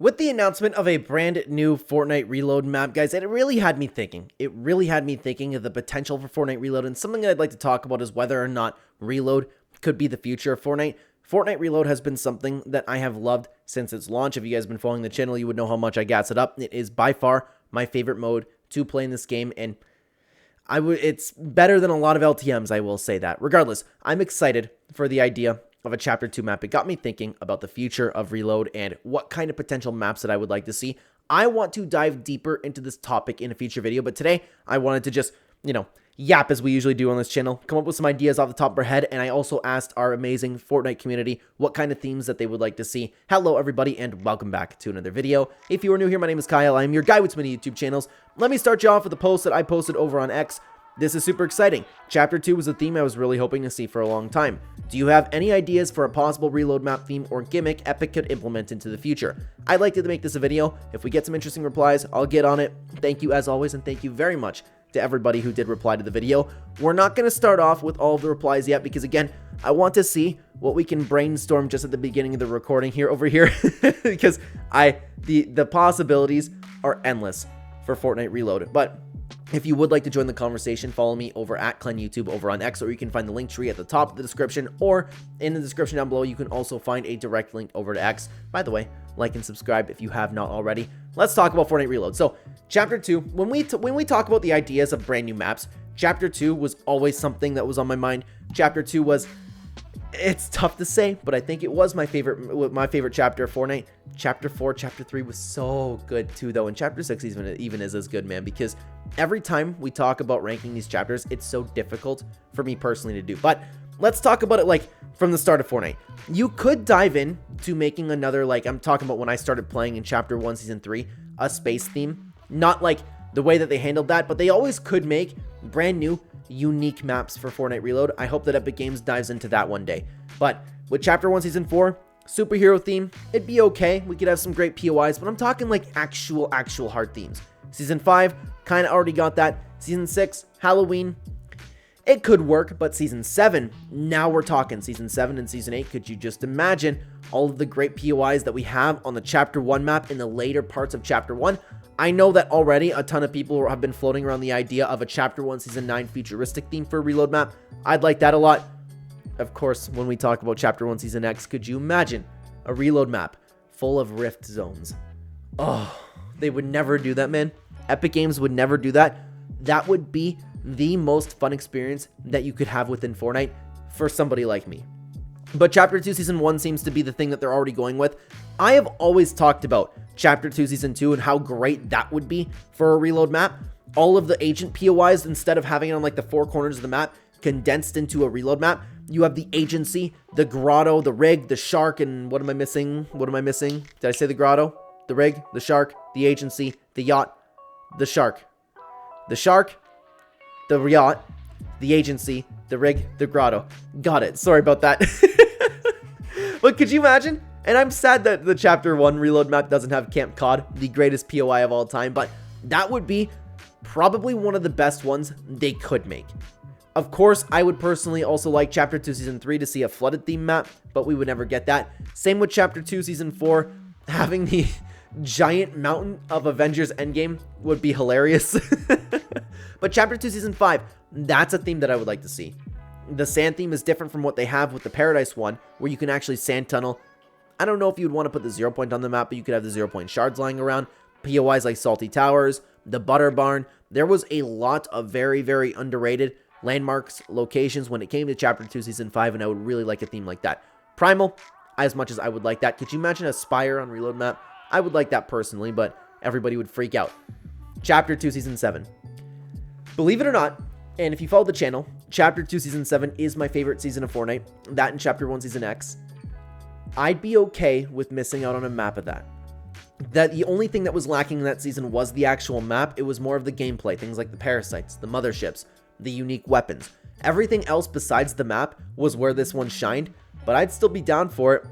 With the announcement of a brand new Fortnite Reload map, guys, it really had me thinking. It really had me thinking of the potential for Fortnite Reload, and something that I'd like to talk about is whether or not Reload could be the future of Fortnite. Fortnite Reload has been something that I have loved since its launch. If you guys have been following the channel, you would know how much I gas it up. It is by far my favorite mode to play in this game, and it's better than a lot of LTMs, I will say that. Regardless, I'm excited for the idea of a Chapter 2 map. It got me thinking about the future of Reload and what kind of potential maps that I would like to see. I want to dive deeper into this topic in a future video, but today I wanted to just, yap as we usually do on this channel, come up with some ideas off the top of our head, and I also asked our amazing Fortnite community what kind of themes that they would like to see. Hello everybody, and welcome back to another video. If you are new here, my name is Kyle. I'm your guy with many YouTube channels. Let me start you off with a post that I posted over on X. This is super exciting. Chapter 2 was a theme I was really hoping to see for a long time. Do you have any ideas for a possible Reload map theme or gimmick Epic could implement into the future? I'd like to make this a video. If we get some interesting replies, I'll get on it. Thank you as always, and thank you very much to everybody who did reply to the video. We're not going to start off with all of the replies yet because, again, I want to see what we can brainstorm just at the beginning of the recording over here because the possibilities are endless for Fortnite Reload. But if you would like to join the conversation, follow me over at Clen YouTube over on X, or you can find the link tree at the top of the description, or in the description down below, you can also find a direct link over to X. By the way, like and subscribe if you have not already. Let's talk about Fortnite Reload. So, Chapter 2, when we talk about the ideas of brand new maps, Chapter 2 was always something that was on my mind. Chapter 2 was, it's tough to say, but I think it was my favorite chapter of Fortnite. Chapter 4, Chapter 3 was so good too, though, and Chapter 6 even is as good, man, because every time we talk about ranking these chapters, it's so difficult for me personally to do. But let's talk about it like from the start of Fortnite. You could dive in to making another, like I'm talking about when I started playing in Chapter 1, Season 3, a space theme. Not like the way that they handled that, but they always could make brand new, unique maps for Fortnite Reload. I hope that Epic Games dives into that one day. But with Chapter 1, Season 4, superhero theme, it'd be okay. We could have some great POIs, but I'm talking like actual hard themes. Season 5, kind of already got that. Season 6, Halloween, it could work, but Season 7, now we're talking Season 7 and Season 8. Could you just imagine all of the great POIs that we have on the Chapter 1 map in the later parts of Chapter 1? I know that already a ton of people have been floating around the idea of a Chapter 1 Season 9 futuristic theme for a Reload map. I'd like that a lot. Of course, when we talk about Chapter 1 Season X, could you imagine a Reload map full of rift zones? Oh, they would never do that, man. Epic Games would never do that. That would be the most fun experience that you could have within Fortnite for somebody like me. But Chapter 2 Season 1 seems to be the thing that they're already going with. I have always talked about Chapter 2 Season 2 and how great that would be for a Reload map. All of the agent POIs, instead of having it on like the four corners of the map, condensed into a Reload map, you have the agency, the grotto, the rig, the shark, and what am I missing? Did I say the grotto? The rig, the shark, the agency, the yacht, the shark. The shark, the yacht, the agency, the rig, the grotto. Got it. Sorry about that. But could you imagine? And I'm sad that the Chapter 1 Reload map doesn't have Camp Cod, the greatest POI of all time, but that would be probably one of the best ones they could make. Of course, I would personally also like Chapter 2 Season 3 to see a flooded theme map, but we would never get that. Same with Chapter 2 Season 4, having the giant mountain of Avengers Endgame would be hilarious. But Chapter 2 Season 5, that's a theme that I would like to see. The sand theme is different from what they have with the Paradise one, where you can actually sand tunnel. I don't know if you'd want to put the 0 point on the map, but you could have the 0 point shards lying around. POIs like Salty Towers, the Butter Barn. There was a lot of very, very underrated landmarks, locations when it came to Chapter 2 Season 5, and I would really like a theme like that. Primal, as much as I would like that. Could you imagine a Spire on Reload map? I would like that personally, but everybody would freak out. Chapter 2 Season 7. Believe it or not, and if you follow the channel, Chapter 2 Season 7 is my favorite season of Fortnite. That and Chapter 1 Season X. I'd be okay with missing out on a map of that. That the only thing that was lacking in that season was the actual map. It was more of the gameplay, things like the parasites, the motherships, the unique weapons. Everything else besides the map was where this one shined, but I'd still be down for it.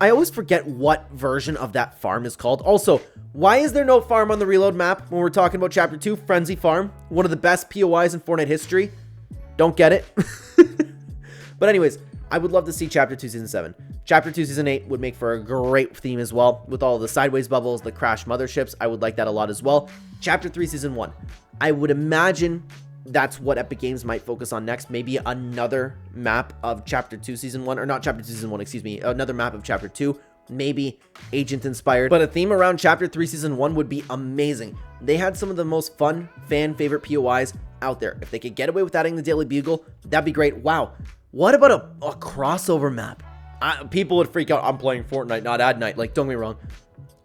I always forget what version of that farm is called. Also, why is there no farm on the Reload map when we're talking about Chapter 2? Frenzy Farm, one of the best POIs in Fortnite history. Don't get it. But anyways, I would love to see Chapter 2 Season 7. Chapter 2 Season 8 would make for a great theme as well, with all the sideways bubbles, the crash motherships. I would like that a lot as well. Chapter 3 Season 1. I would imagine that's what Epic Games might focus on next. Maybe another map of Chapter 2 Season 1, or not Chapter 2 Season 1, excuse me, another map of Chapter 2. Maybe agent inspired, but a theme around Chapter 3 Season 1 would be amazing. They had some of the most fun fan favorite POIs out there. If they could get away with adding the Daily Bugle, that'd be great. Wow, what about a crossover map? People would freak out. I'm playing Fortnite, not Ad Night. Like, don't get me wrong,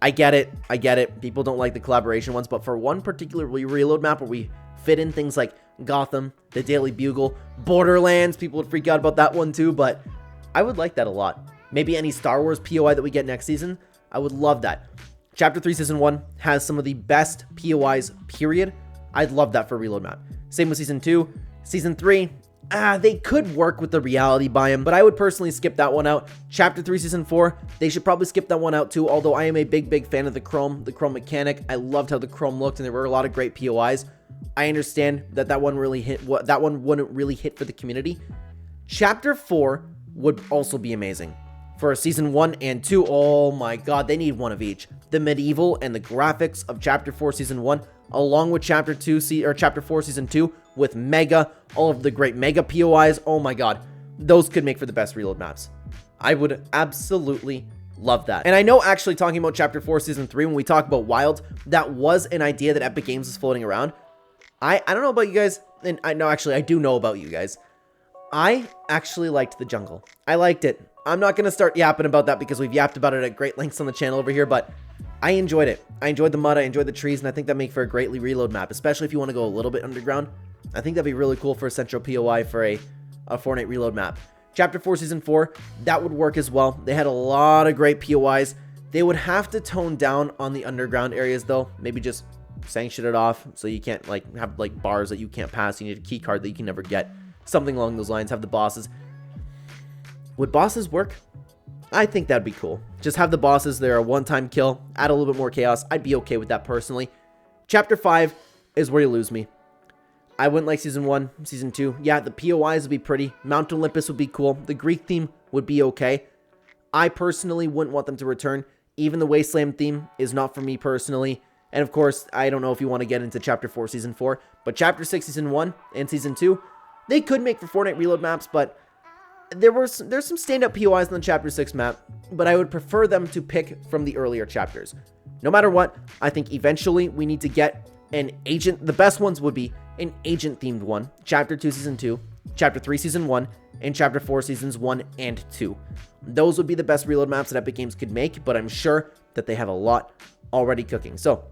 I get it, people don't like the collaboration ones, but for one particular reload map where we fit in things like Gotham, the Daily Bugle, Borderlands, people would freak out about that one too, but I would like that a lot. Maybe any Star Wars POI that we get next season, I would love that. Chapter 3 Season 1 has some of the best POIs, period. I'd love that for a reload map. Same with Season 2. Season 3, they could work with the reality biome, but I would personally skip that one out. Chapter 3 Season 4, they should probably skip that one out too, although I am a big fan of the chrome mechanic. I loved how the chrome looked, and there were a lot of great POIs. I understand that one really hit, that one wouldn't really hit for the community. Chapter 4 would also be amazing. For Season 1 and 2, oh my god, they need one of each. The medieval and the graphics of Chapter 4 Season 1, along with Chapter 4 Season 2, with all of the great mega POIs, oh my god. Those could make for the best reload maps. I would absolutely love that. And I know, actually, talking about Chapter 4 Season 3, when we talk about Wild, that was an idea that Epic Games is floating around. I don't know about you guys, and I do know about you guys. I actually liked the jungle. I liked it. I'm not going to start yapping about that because we've yapped about it at great lengths on the channel over here, but I enjoyed it. I enjoyed the mud, I enjoyed the trees, and I think that make for a greatly reload map, especially if you want to go a little bit underground. I think that'd be really cool for a central POI for a Fortnite Reload map. Chapter 4 Season 4, that would work as well. They had a lot of great POIs. They would have to tone down on the underground areas though. Maybe just sanction it off so you can't have bars that you can't pass. You need a key card that you can never get. Something along those lines. Have the bosses. Would bosses work? I think that'd be cool. Just have the bosses, they're a one-time kill, add a little bit more chaos. I'd be okay with that personally. Chapter 5 is where you lose me. I wouldn't like Season 1, Season 2. Yeah, the POIs would be pretty. Mount Olympus would be cool. The Greek theme would be okay. I personally wouldn't want them to return. Even the Wasteland theme is not for me personally. And of course, I don't know if you want to get into Chapter 4 Season 4, but Chapter 6 Season 1 and Season 2, they could make for Fortnite Reload maps, but there's some standout POIs on the Chapter 6 map, but I would prefer them to pick from the earlier chapters. No matter what, I think eventually we need to get an agent. The best ones would be an agent-themed one, Chapter 2 Season 2, Chapter 3 Season 1, and Chapter 4 Seasons 1 and 2. Those would be the best reload maps that Epic Games could make, but I'm sure that they have a lot already cooking. So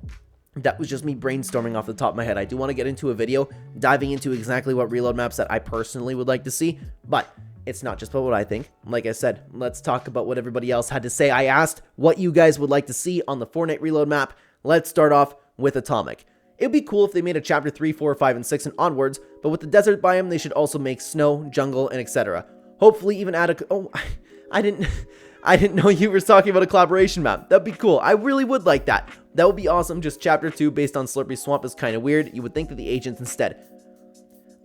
that was just me brainstorming off the top of my head. I do want to get into a video diving into exactly what reload maps that I personally would like to see, but it's not just about what I think. Like I said, let's talk about what everybody else had to say. I asked what you guys would like to see on the Fortnite Reload map. Let's start off with Atomic. It'd be cool if they made a Chapter 3, 4, 5, and 6 and onwards, but with the desert biome, they should also make snow, jungle, and etc. Hopefully even add a... Oh, I didn't know you were talking about a collaboration map. That'd be cool. I really would like that. That would be awesome. Chapter 2 based on Slurpy Swamp is kind of weird. You would think that the agents instead.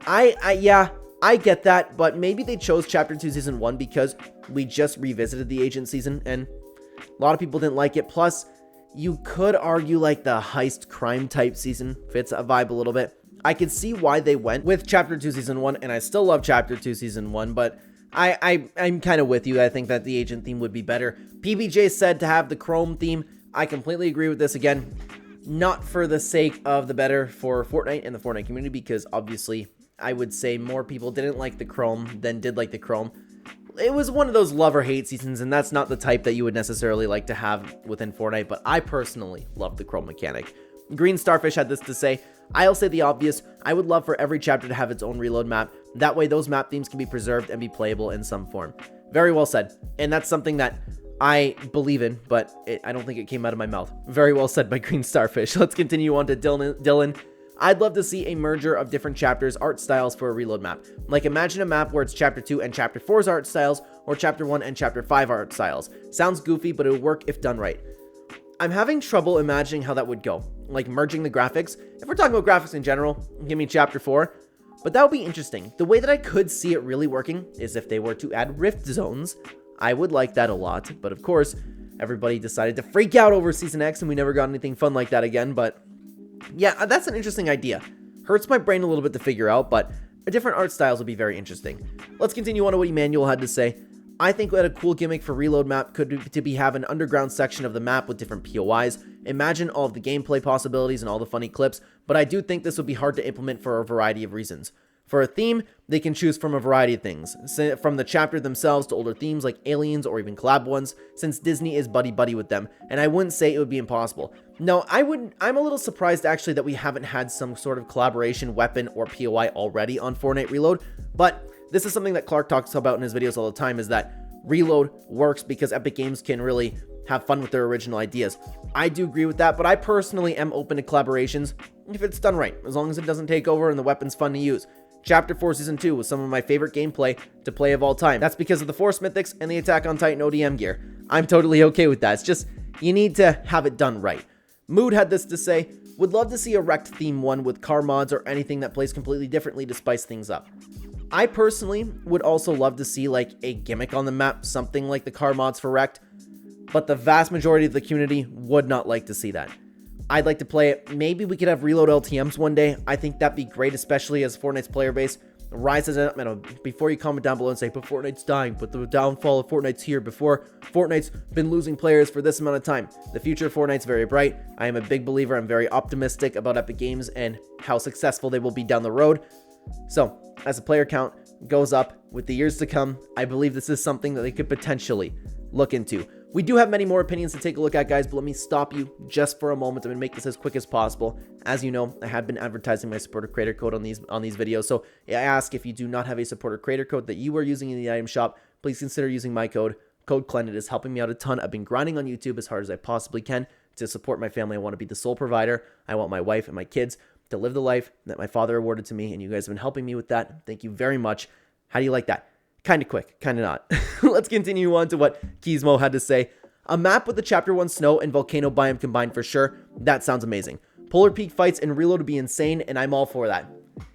Yeah, I get that, but maybe they chose Chapter 2 Season 1 because we just revisited the agent season, and a lot of people didn't like it. Plus, you could argue the heist crime type season fits a vibe a little bit. I could see why they went with Chapter 2 Season 1, and I still love Chapter 2 Season 1, but I'm kind of with you. I think that the agent theme would be better. PBJ said to have the Chrome theme. I completely agree with this. Again, not for the sake of the better for Fortnite and the Fortnite community, because obviously I would say more people didn't like the Chrome than did like the Chrome. It was one of those love or hate seasons, and that's not the type that you would necessarily like to have within Fortnite, but I personally love the Chrome mechanic. Green Starfish had this to say: I'll say the obvious. I would love for every chapter to have its own reload map. That way those map themes can be preserved and be playable in some form. Very well said. And that's something that I believe in, but I don't think it came out of my mouth. Very well said by Green Starfish. Let's continue on to Dylan. I'd love to see a merger of different chapters' art styles for a reload map. Imagine a map where it's Chapter 2 and Chapter 4's art styles, or Chapter 1 and Chapter 5 art styles. Sounds goofy, but it would work if done right. I'm having trouble imagining how that would go. Merging the graphics. If we're talking about graphics in general, give me Chapter 4. But that would be interesting. The way that I could see it really working is if they were to add rift zones. I would like that a lot, but of course, everybody decided to freak out over Season X and we never got anything fun like that again. But yeah, that's an interesting idea. Hurts my brain a little bit to figure out, but different art styles would be very interesting. Let's continue on to what Emmanuel had to say. I think that a cool gimmick for Reload map could be have an underground section of the map with different POIs. Imagine all of the gameplay possibilities and all the funny clips, but I do think this would be hard to implement for a variety of reasons. For a theme, they can choose from a variety of things, from the chapter themselves to older themes like aliens or even collab ones, since Disney is buddy-buddy with them, and I wouldn't say it would be impossible. No, I'm a little surprised actually that we haven't had some sort of collaboration weapon or POI already on Fortnite Reload, but this is something that Clark talks about in his videos all the time, is that Reload works because Epic Games can really have fun with their original ideas. I do agree with that, but I personally am open to collaborations if it's done right, as long as it doesn't take over and the weapon's fun to use. Chapter 4 Season 2 was some of my favorite gameplay to play of all time. That's because of the Force Mythics and the Attack on Titan ODM gear. I'm totally okay with that. It's just, you need to have it done right. Mood had this to say, would love to see a wrecked theme one with car mods or anything that plays completely differently to spice things up. I personally would also love to see like a gimmick on the map, something like the car mods for wrecked, but the vast majority of the community would not like to see that. I'd like to play it. Maybe we could have Reload LTMs one day. I think that'd be great, especially as Fortnite's player base rises up. Before you comment down below and say, but Fortnite's dying, but the downfall of Fortnite's here, before Fortnite's been losing players for this amount of time. The future of Fortnite's very bright. I am a big believer. I'm very optimistic about Epic Games and how successful they will be down the road. So, as the player count goes up with the years to come, I believe this is something that they could potentially look into. We do have many more opinions to take a look at, guys, but let me stop you just for a moment. I'm going to make this as quick as possible. As you know, I have been advertising my supporter creator code on these videos, so I ask if you do not have a supporter creator code that you are using in the item shop, please consider using my code Clen. It is helping me out a ton. I've been grinding on YouTube as hard as I possibly can to support my family. I want to be the sole provider. I want my wife and my kids to live the life that my father awarded to me, and you guys have been helping me with that. Thank you very much. How do you like that? Kind of quick, kind of not. Let's continue on to what Gizmo had to say. A map with the Chapter 1 snow and volcano biome combined for sure. That sounds amazing. Polar Peak fights and Reload would be insane, and I'm all for that.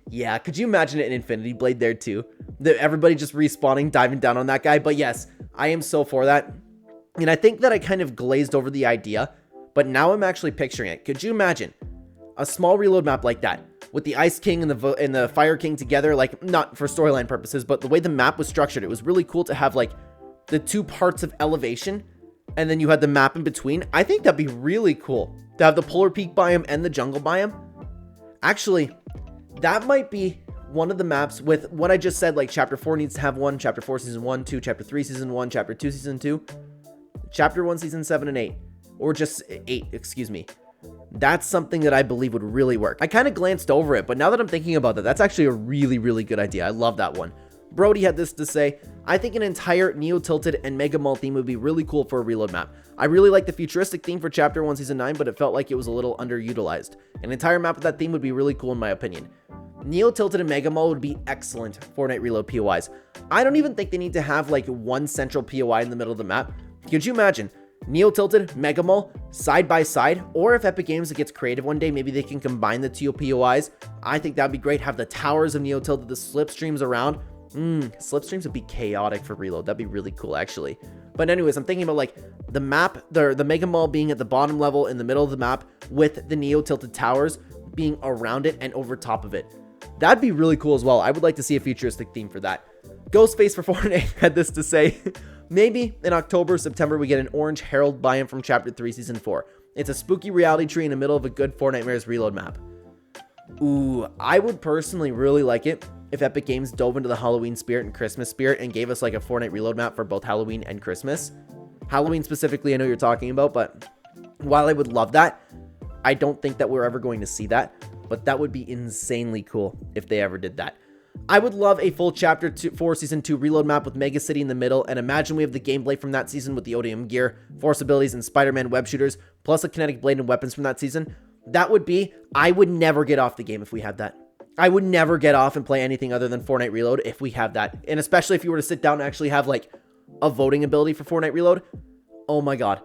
Yeah, could you imagine it in Infinity Blade there too? Everybody just respawning, diving down on that guy. But yes, I am so for that. And I think that I kind of glazed over the idea, but now I'm actually picturing it. Could you imagine a small Reload map like that, with the Ice King and the Fire King together, like, not for storyline purposes, but the way the map was structured, it was really cool to have, like, the two parts of elevation, and then you had the map in between. I think that'd be really cool to have the Polar Peak biome and the Jungle biome. Actually, that might be one of the maps with what I just said, like, Chapter 4 needs to have one, Chapter 4 Season 1, 2, Chapter 3 Season 1, Chapter 2 Season 2, Chapter 1 Season 7 and 8, or just 8, excuse me. That's something that I believe would really work. I kind of glanced over it, but now that I'm thinking about that, that's actually a really, really good idea. I love that one. Brody had this to say, I think an entire Neo-Tilted and Mega Mall theme would be really cool for a Reload map. I really like the futuristic theme for Chapter 1 Season 9, but it felt like it was a little underutilized. An entire map of that theme would be really cool in my opinion. Neo-Tilted and Mega Mall would be excellent Fortnite Reload POIs. I don't even think they need to have like one central POI in the middle of the map. Could you imagine Neo-Tilted, Mega Mall, side by side? Or if Epic Games gets creative one day, maybe they can combine the two POIs. I think that'd be great. Have the towers of Neo-Tilted, the slipstreams around. Slipstreams would be chaotic for Reload. That'd be really cool, actually. But anyways, I'm thinking about like the map, the Mega Mall being at the bottom level in the middle of the map with the Neo-Tilted towers being around it and over top of it. That'd be really cool as well. I would like to see a futuristic theme for that. Ghostface for Fortnite had this to say. Maybe in October or September we get an orange Herald biome from Chapter 3 Season 4. It's a spooky reality tree in the middle of a good Fortnite's Reload map. Ooh, I would personally really like it if Epic Games dove into the Halloween spirit and Christmas spirit and gave us like a Fortnite Reload map for both Halloween and Christmas. Halloween specifically, I know you're talking about, but while I would love that, I don't think that we're ever going to see that, but that would be insanely cool if they ever did that. I would love a full Chapter 4 Season 2 Reload map with Mega City in the middle, and imagine we have the gameplay from that season with the ODM gear, Force abilities, and Spider-Man web shooters, plus a kinetic blade and weapons from that season. That would be, I would never get off the game if we had that. I would never get off and play anything other than Fortnite Reload if we had that. And especially if you were to sit down and actually have like a voting ability for Fortnite Reload. Oh my god.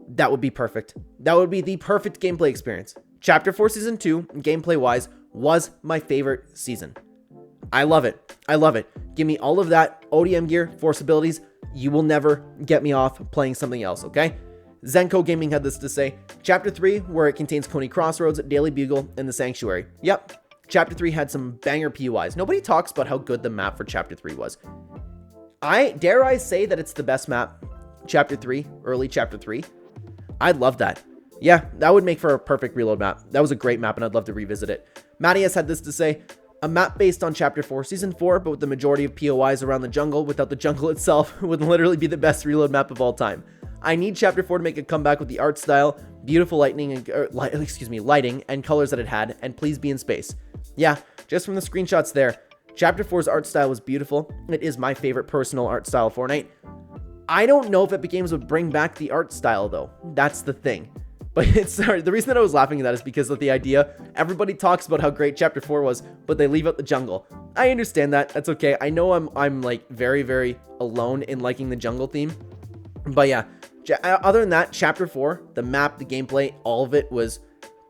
That would be perfect. That would be the perfect gameplay experience. Chapter 4 Season 2, gameplay-wise, was my favorite season. I love it. I love it. Give me all of that ODM gear, force abilities. You will never get me off playing something else, okay? Zenko Gaming had this to say. Chapter 3, where it contains Coney Crossroads, Daily Bugle, and the Sanctuary. Yep. Chapter 3 had some banger POIs. Nobody talks about how good the map for Chapter 3 was. Dare I say that it's the best map, Chapter 3, early Chapter 3. I'd love that. Yeah, that would make for a perfect reload map. That was a great map, and I'd love to revisit it. Mattias had this to say. A map based on Chapter 4, Season 4, but with the majority of POIs around the jungle without the jungle itself would literally be the best reload map of all time. I need Chapter 4 to make a comeback with the art style, beautiful lighting and colors that it had, and please be in space. Yeah, just from the screenshots there, Chapter 4's art style was beautiful. It is my favorite personal art style of Fortnite. I don't know if Epic Games would bring back the art style though. That's the thing. But the reason that I was laughing at that is because of the idea. Everybody talks about how great Chapter 4 was, but they leave out the jungle. I understand that. That's okay. I know I'm like very, very alone in liking the jungle theme. But yeah, other than that, Chapter 4, the map, the gameplay, all of it was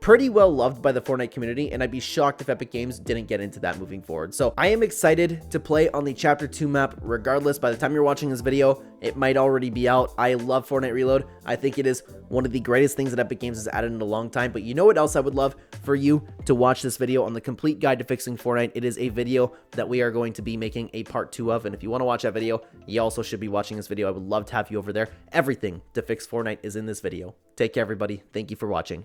pretty well loved by the Fortnite community, and I'd be shocked if Epic Games didn't get into that moving forward. So I am excited to play on the Chapter 2 map regardless. By the time you're watching this video, it might already be out. I love Fortnite Reload. I think it is one of the greatest things that Epic Games has added in a long time. But you know what else I would love? For you to watch this video on the complete guide to fixing Fortnite. It is a video that we are going to be making a part 2 of, and if you want to watch that video, you also should be watching this video. I would love to have you over there. Everything to fix Fortnite is in this video. Take care, everybody. Thank you for watching.